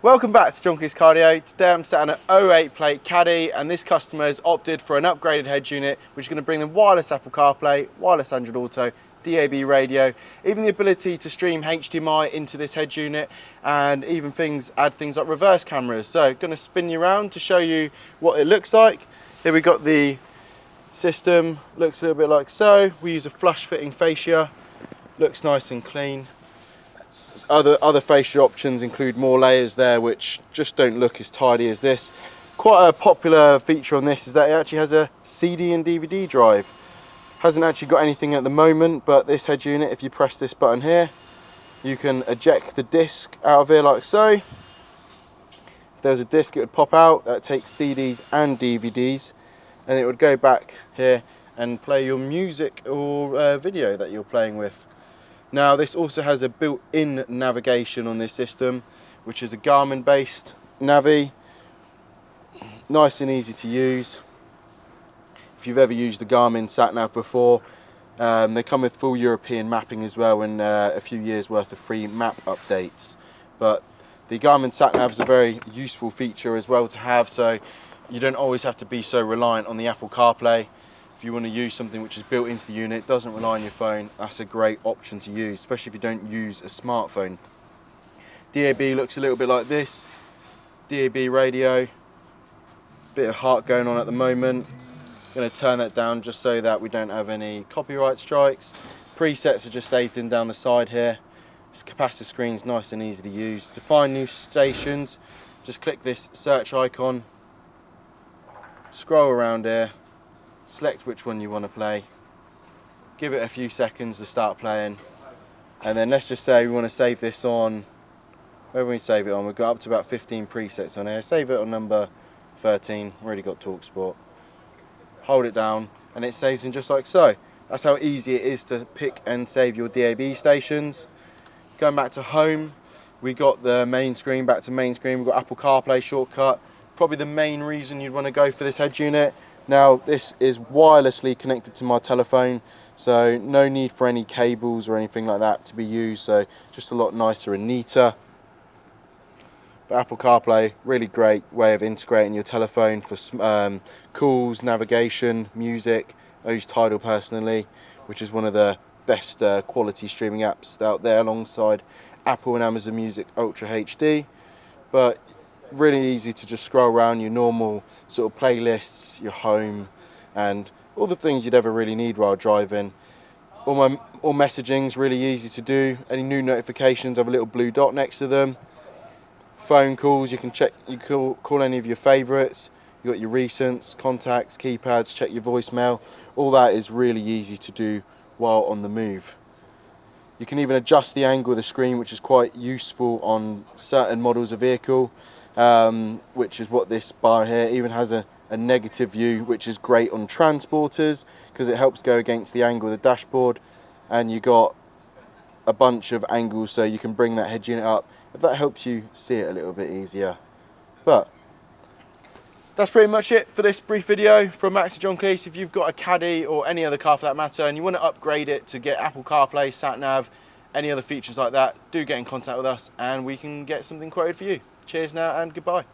Welcome back to John Kleis Cardio. Today I'm sat on an 08 plate Caddy, and this customer has opted for an upgraded head unit which is going to bring them wireless Apple CarPlay, wireless Android Auto, DAB radio, even the ability to stream HDMI into this head unit, and even add things like reverse cameras. So going to spin you around to show you what it looks like. Here we got the system, looks a little bit like so. We use a flush fitting fascia, looks nice and clean. Other fascia options include more layers there which just don't look as tidy as this. Quite a popular feature on this is that it actually has a CD and DVD drive. Hasn't actually got anything at the moment, but this head unit, if you press this button here, you can eject the disc out of here like so. If there was a disc, it would pop out. That takes CDs and DVDs, and it would go back here and play your music or video that you're playing with. Now this also has a built-in navigation on this system, which is a Garmin based Navi. Nice and easy to use. If you've ever used the Garmin sat-nav before, they come with full European mapping as well, and a few years worth of free map updates. But the Garmin sat-nav is a very useful feature as well to have, so you don't always have to be so reliant on the Apple CarPlay. If you want to use something which is built into the unit, doesn't rely on your phone, that's a great option to use, especially if you don't use a smartphone. DAB looks a little bit like this. DAB radio, bit of heart going on at the moment. Going to turn that down just so that we don't have any copyright strikes. Presets are just saved in down the side here. This capacitor screen is nice and easy to use. To find new stations, just click this search icon, scroll around here, select which one you want to play, give it a few seconds to start playing, and then let's just say we want to save this on, where we save it on, we've got up to about 15 presets on here. Save it on number 13, already got TalkSport. Hold it down and it saves in just like so. That's how easy it is to pick and save your DAB stations. Going back to home, we got the main screen, back to main screen, we've got Apple CarPlay shortcut. Probably the main reason you'd want to go for this head unit. Now this is wirelessly connected to my telephone, so no need for any cables or anything like that to be used, so just a lot nicer and neater. But Apple CarPlay, really great way of integrating your telephone for calls, navigation, music. I use Tidal personally, which is one of the best quality streaming apps out there, alongside Apple and Amazon Music Ultra HD. But really easy to just scroll around your normal sort of playlists, your home, and all the things you'd ever really need while driving. All messaging's really easy to do. Any new notifications have a little blue dot next to them. Phone calls, you can check, you call any of your favourites. You got your recents, contacts, keypads, check your voicemail. All that is really easy to do while on the move. You can even adjust the angle of the screen, which is quite useful on certain models of vehicle. Which is what this bar here even has a negative view, which is great on transporters because it helps go against the angle of the dashboard, and you got a bunch of angles so you can bring that head unit up if that helps you see it a little bit easier. But that's pretty much it for this brief video from Max and John Kleis. If you've got a Caddy or any other car for that matter and you want to upgrade it to get Apple CarPlay, sat-nav, any other features like that, do get in contact with us and we can get something quoted for you. Cheers now and goodbye.